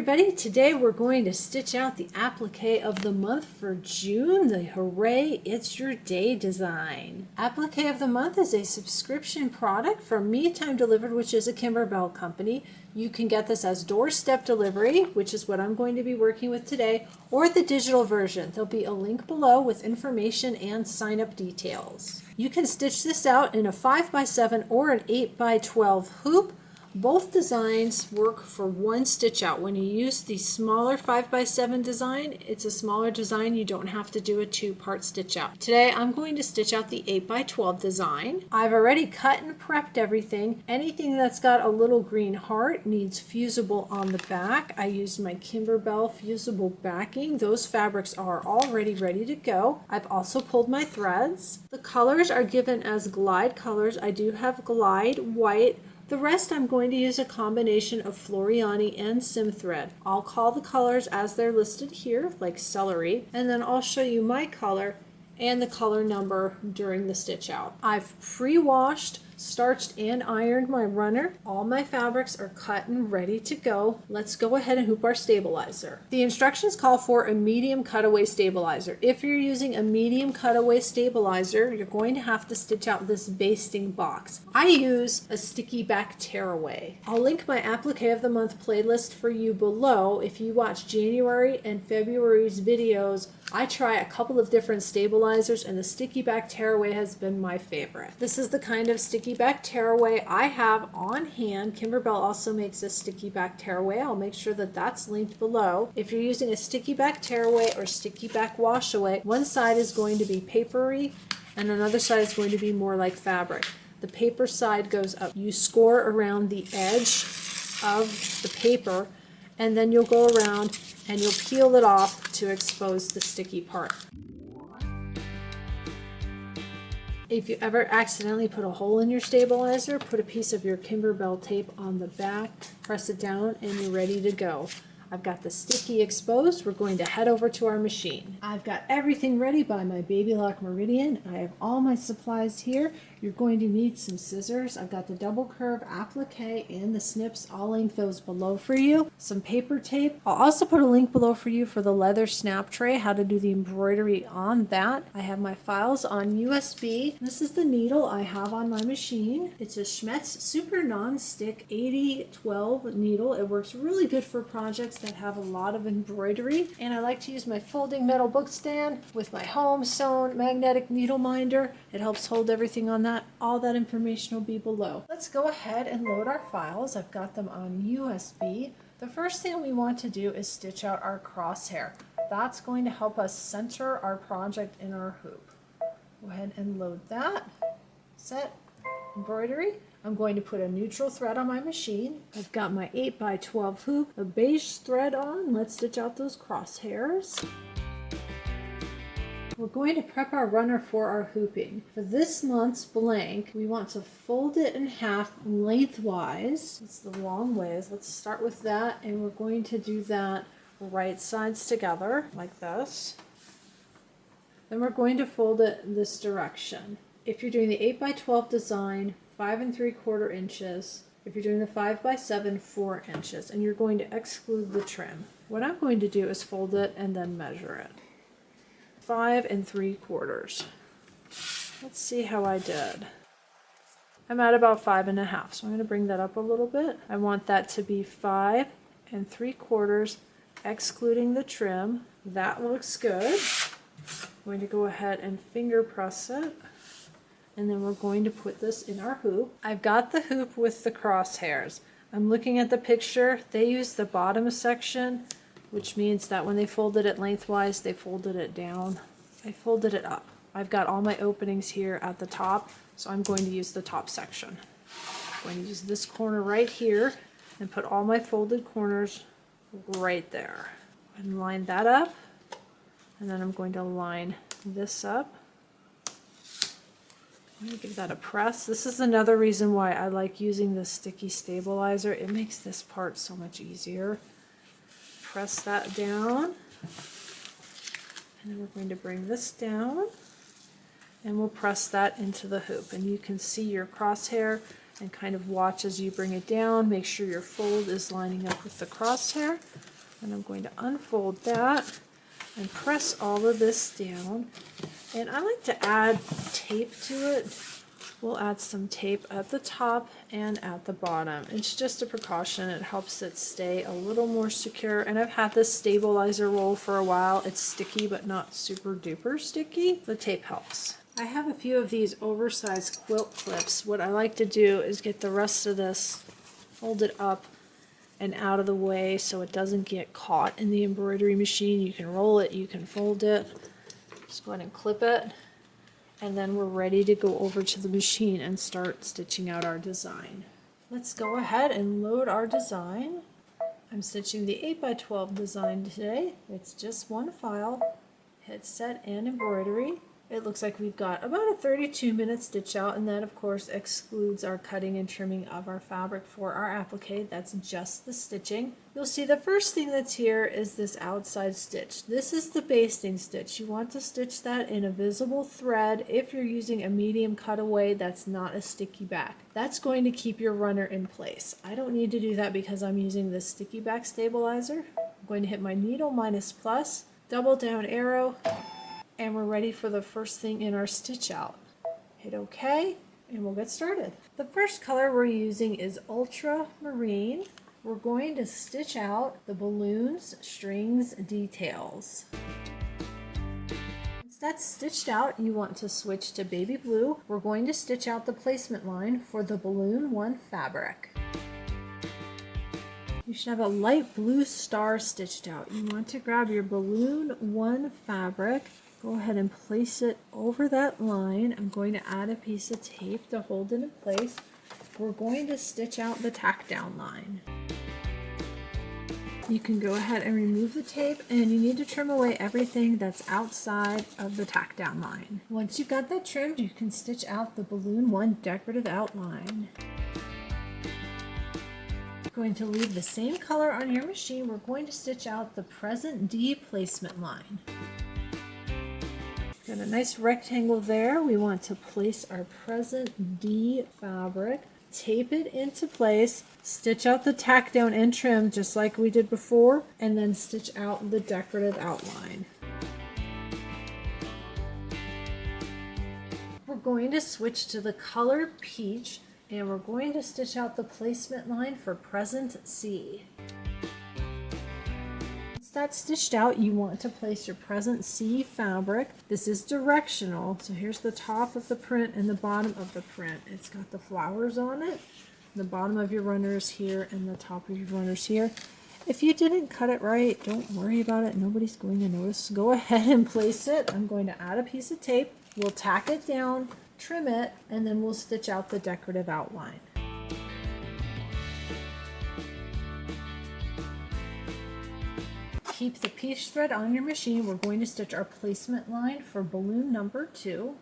everybody, today we're going to stitch out the applique of the month for June, the Hooray It's Your Day design. Applique of the month is a subscription product from Me Time Delivered, which is a Kimberbell company. You can get this as doorstep delivery, which is what I'm going to be working with today, or the digital version. There'll be a link below with information and sign-up details. You can stitch this out in a 5x7 or an 8x12 hoop. Both designs work for one stitch out. When you use the smaller 5x7 design, it's a smaller design. You don't have to do a two-part stitch out. Today I'm going to stitch out the 8x12 design. I've already cut and prepped everything. Anything that's got a little green heart needs fusible on the back. I used my Kimberbell fusible backing. Those fabrics are already ready to go. I've also pulled my threads. The colors are given as glide colors. I do have glide white. The rest I'm going to use a combination of Floriani and Sim thread. I'll call the colors as they're listed here, like celery, and then I'll show you my color and the color number during the stitch out. I've pre-washed, starched, and ironed my runner. All my fabrics are cut and ready to go. Let's go ahead and hoop our stabilizer. The instructions call for a medium cutaway stabilizer. If you're using a medium cutaway stabilizer, you're going to have to stitch out this basting box. I use a sticky back tearaway. I'll link my applique of the month playlist for you below. If you watch January and February's videos, I try a couple of different stabilizers and the sticky back tearaway has been my favorite. This is the kind of sticky back tearaway I have on hand. Kimberbell also makes a sticky back tearaway. I'll make sure that that's linked below. If you're using a sticky back tearaway or sticky back washaway, one side is going to be papery and another side is going to be more like fabric. The paper side goes up. You score around the edge of the paper and then you'll go around and you'll peel it off to expose the sticky part. If you ever accidentally put a hole in your stabilizer, put a piece of your Kimberbell tape on the back, press it down, and you're ready to go. I've got the sticky exposed. We're going to head over to our machine. I've got everything ready by my Baby Lock Meridian. I have all my supplies here. You're going to need some scissors. I've got the double curve applique and the snips. I'll link those below for you. Some paper tape. I'll also put a link below for you for the leather snap tray, how to do the embroidery on that. I have my files on USB. This is the needle I have on my machine. It's a Schmetz Super Non-Stick 8012 needle. It works really good for projects that have a lot of embroidery. And I like to use my folding metal book stand with my home sewn magnetic needle minder. It helps hold everything on that. All that information will be below. Let's go ahead and load our files. I've got them on USB. The first thing we want to do is stitch out our crosshair. That's going to help us center our project in our hoop. Go ahead and load that. Set embroidery. I'm going to put a neutral thread on my machine. I've got my 8x12 hoop, a beige thread on. Let's stitch out those crosshairs. We're going to prep our runner for our hooping. For this month's blank, we want to fold it in half lengthwise. It's the long ways. Let's start with that, and we're going to do that right sides together like this. Then we're going to fold it in this direction. If you're doing the 8x12 design, 5 3/4 inches. If you're doing the 5x7, 4 inches, and you're going to exclude the trim. What I'm going to do is fold it and then measure it. 5 3/4. Let's see how I did. I'm at about 5 1/2, so I'm going to bring that up a little bit. I want that to be 5 3/4, excluding the trim. That looks good. I'm going to go ahead and finger press it. And then we're going to put this in our hoop. I've got the hoop with the crosshairs. I'm looking at the picture. They use the bottom section, which means that when they folded it lengthwise, they folded it down. I folded it up. I've got all my openings here at the top, so I'm going to use the top section. I'm going to use this corner right here and put all my folded corners right there. And line that up, and then I'm going to line this up. I'm going to give that a press. This is another reason why I like using the sticky stabilizer. It makes this part so much easier. Press that down. And then we're going to bring this down. And we'll press that into the hoop. And you can see your crosshair and kind of watch as you bring it down. Make sure your fold is lining up with the crosshair. And I'm going to unfold that and press all of this down. And I like to add tape to it. We'll add some tape at the top and at the bottom. It's just a precaution. It helps it stay a little more secure. And I've had this stabilizer roll for a while. It's sticky, but not super duper sticky. The tape helps. I have a few of these oversized quilt clips. What I like to do is get the rest of this folded up and out of the way so it doesn't get caught in the embroidery machine. You can roll it, you can fold it. Just go ahead and clip it. And then we're ready to go over to the machine and start stitching out our design. Let's go ahead and load our design. I'm stitching the 8x12 design today. It's just one file. Hit set and embroidery. It looks like we've got about a 32-minute stitch out, and that of course excludes our cutting and trimming of our fabric for our applique. That's just the stitching. You'll see the first thing that's here is this outside stitch. This is the basting stitch. You want to stitch that in a visible thread if you're using a medium cutaway that's not a sticky back. That's going to keep your runner in place. I don't need to do that because I'm using this sticky back stabilizer. I'm going to hit my needle minus plus, double down arrow, and we're ready for the first thing in our stitch out. Hit OK, and we'll get started. The first color we're using is ultramarine. We're going to stitch out the balloons, strings, details. Once that's stitched out, you want to switch to baby blue. We're going to stitch out the placement line for the balloon 1 fabric. You should have a light blue star stitched out. You want to grab your balloon 1 fabric. Go ahead and place it over that line. I'm going to add a piece of tape to hold it in place. We're going to stitch out the tack down line. You can go ahead and remove the tape, and you need to trim away everything that's outside of the tack down line. Once you've got that trimmed, you can stitch out the balloon 1 decorative outline. Going to leave the same color on your machine. We're going to stitch out the present D placement line. Got a nice rectangle there. We want to place our present D fabric, tape it into place, stitch out the tack down and trim just like we did before, and then stitch out the decorative outline. We're going to switch to the color peach, and we're going to stitch out the placement line for present C. That's stitched out, you want to place your present C fabric. This is directional, so here's the top of the print and the bottom of the print. It's got the flowers on it. The bottom of your runner is here and the top of your runner is here. If you didn't cut it right, don't worry about it. Nobody's going to notice. Go ahead and place it. I'm going to add a piece of tape. We'll tack it down, trim it, and then we'll stitch out the decorative outline. Keep the peach thread on your machine. We're going to stitch our placement line for balloon number 2.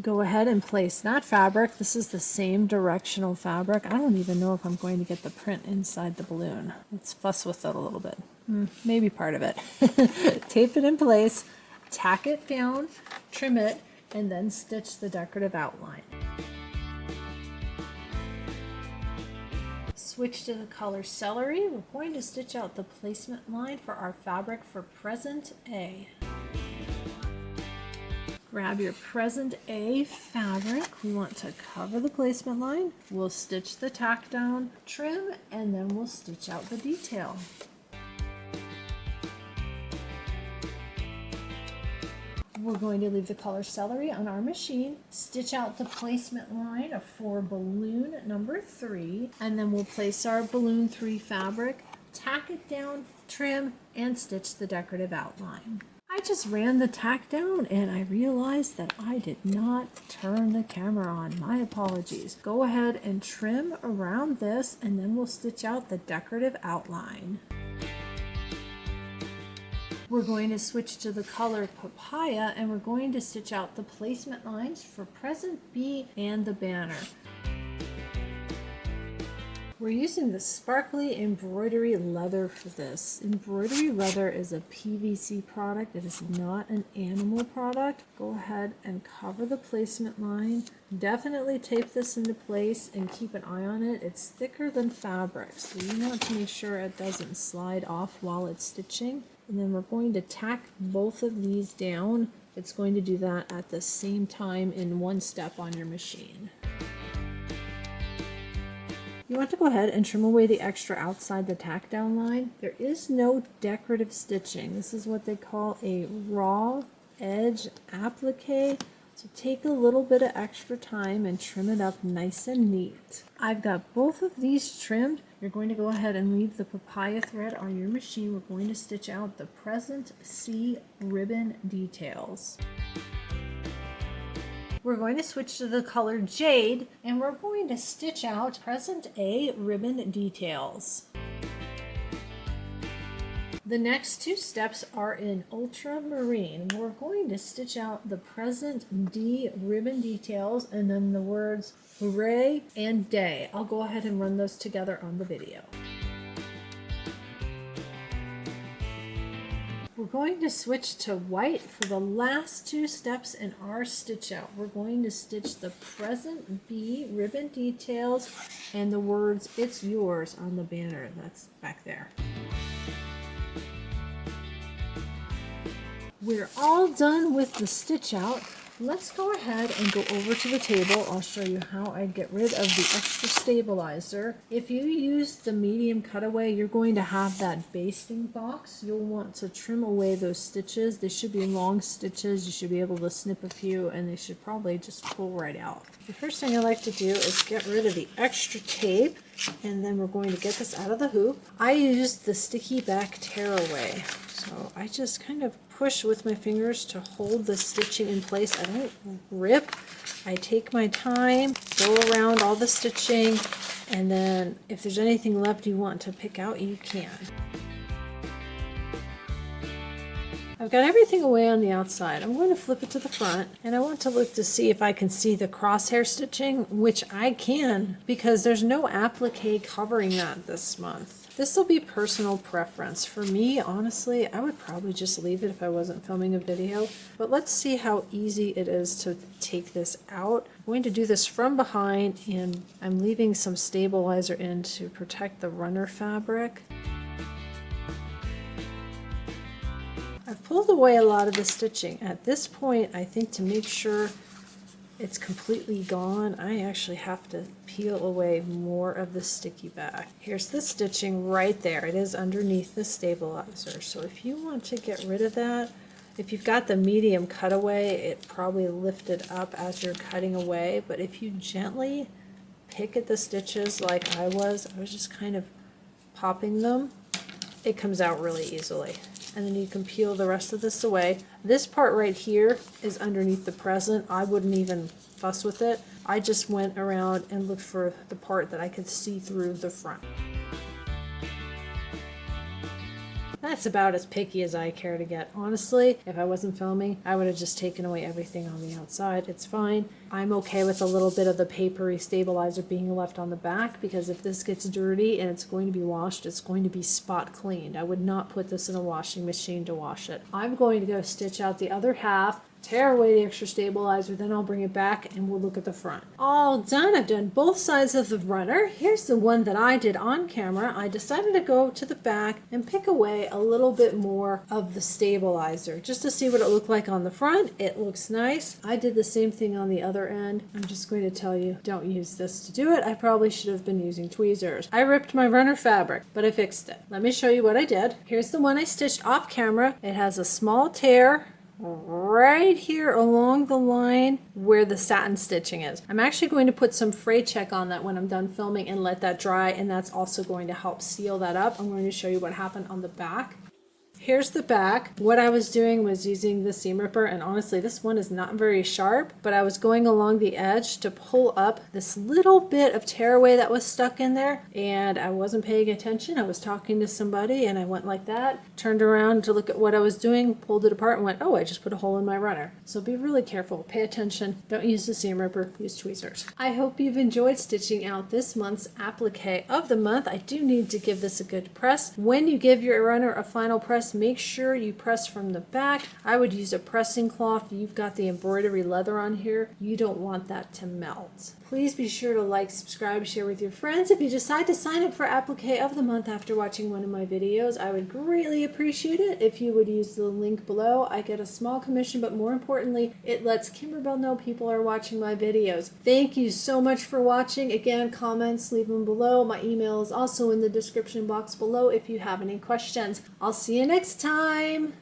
Go ahead and place that fabric. This is the same directional fabric. I don't even know if I'm going to get the print inside the balloon. Let's fuss with it a little bit. Maybe part of it. Tape it in place, tack it down, trim it, and then stitch the decorative outline. Switch to the color celery. We're going to stitch out the placement line for our fabric for present A. Grab your present A fabric. We want to cover the placement line. We'll stitch the tack down, trim, and then we'll stitch out the detail. We're going to leave the color celery on our machine, stitch out the placement line for balloon number 3, and then we'll place our balloon 3 fabric, tack it down, trim, and stitch the decorative outline. I just ran the tack down and I realized that I did not turn the camera on. My apologies. Go ahead and trim around this, and then we'll stitch out the decorative outline. We're going to switch to the color papaya, and we're going to stitch out the placement lines for present B and the banner. We're using the sparkly embroidery leather for this. Embroidery leather is a PVC product. It is not an animal product. Go ahead and cover the placement line. Definitely tape this into place and keep an eye on it. It's thicker than fabric, so you want to make sure it doesn't slide off while it's stitching. And then we're going to tack both of these down. It's going to do that at the same time in one step on your machine. You want to go ahead and trim away the extra outside the tack down line. There is no decorative stitching. This is what they call a raw edge applique. So take a little bit of extra time and trim it up nice and neat. I've got both of these trimmed. You're going to go ahead and leave the papaya thread on your machine. We're going to stitch out the present C ribbon details. We're going to switch to the color Jade, and we're going to stitch out present A ribbon details. The next two steps are in ultramarine. We're going to stitch out the present D ribbon details and then the words hooray and day. I'll go ahead and run those together on the video. We're going to switch to white for the last two steps in our stitch out. We're going to stitch the present B ribbon details and the words "It's yours" on the banner that's back there. We're all done with the stitch out. Let's go ahead and go over to the table. I'll show you how I get rid of the extra stabilizer. If you use the medium cutaway, you're going to have that basting box. You'll want to trim away those stitches. They should be long stitches. You should be able to snip a few and they should probably just pull right out. The first thing I like to do is get rid of the extra tape, and then we're going to get this out of the hoop. I used the sticky back tearaway. So I just kind of push with my fingers to hold the stitching in place. I don't rip. I take my time, go around all the stitching, and then if there's anything left you want to pick out, you can. I've got everything away on the outside. I'm going to flip it to the front, and I want to look to see if I can see the crosshair stitching, which I can because there's no applique covering that this month. This will be personal preference. For me, honestly, I would probably just leave it if I wasn't filming a video, but let's see how easy it is to take this out. I'm going to do this from behind, and I'm leaving some stabilizer in to protect the runner fabric. I've pulled away a lot of the stitching. At this point, I think to make sure it's completely gone, I actually have to peel away more of the sticky back. Here's the stitching right there. It is underneath the stabilizer. So if you want to get rid of that, if you've got the medium cutaway, it probably lifted up as you're cutting away. But if you gently pick at the stitches like I was just kind of popping them, it comes out really easily. And then you can peel the rest of this away. This part right here is underneath the present. I wouldn't even fuss with it. I just went around and looked for the part that I could see through the front. That's about as picky as I care to get. Honestly, if I wasn't filming, I would have just taken away everything on the outside. It's fine. I'm okay with a little bit of the papery stabilizer being left on the back, because if this gets dirty and it's going to be washed, it's going to be spot cleaned. I would not put this in a washing machine to wash it. I'm going to go stitch out the other half, tear away the extra stabilizer, then I'll bring it back and we'll look at the front. All done. I've done both sides of the runner. Here's the one that I did on camera. I decided to go to the back and pick away a little bit more of the stabilizer just to see what it looked like on the front. It looks nice. I did the same thing on the other end. I'm just going to tell you, don't use this to do it. I probably should have been using tweezers. I ripped my runner fabric, but I fixed it. Let me show you what I did. Here's the one I stitched off camera. It has a small tear right here along the line where the satin stitching is. I'm actually going to put some fray check on that when I'm done filming and let that dry, and that's also going to help seal that up. I'm going to show you what happened on the back. Here's the back. What I was doing was using the seam ripper, and honestly this one is not very sharp, but I was going along the edge to pull up this little bit of tearaway that was stuck in there, and I wasn't paying attention. I was talking to somebody and I went like that, turned around to look at what I was doing, pulled it apart and went, oh, I just put a hole in my runner. So be really careful, pay attention, don't use the seam ripper, use tweezers. I hope you've enjoyed stitching out this month's applique of the month. I do need to give this a good press. When you give your runner a final press, make sure you press from the back. I would use a pressing cloth. You've got the embroidery leather on here. You don't want that to melt. Please be sure to like, subscribe, share with your friends. If you decide to sign up for Applique of the Month after watching one of my videos, I would greatly appreciate it if you would use the link below. I get a small commission, but more importantly, it lets Kimberbell know people are watching my videos. Thank you so much for watching. Again, comments, leave them below. My email is also in the description box below if you have any questions. I'll see you next time.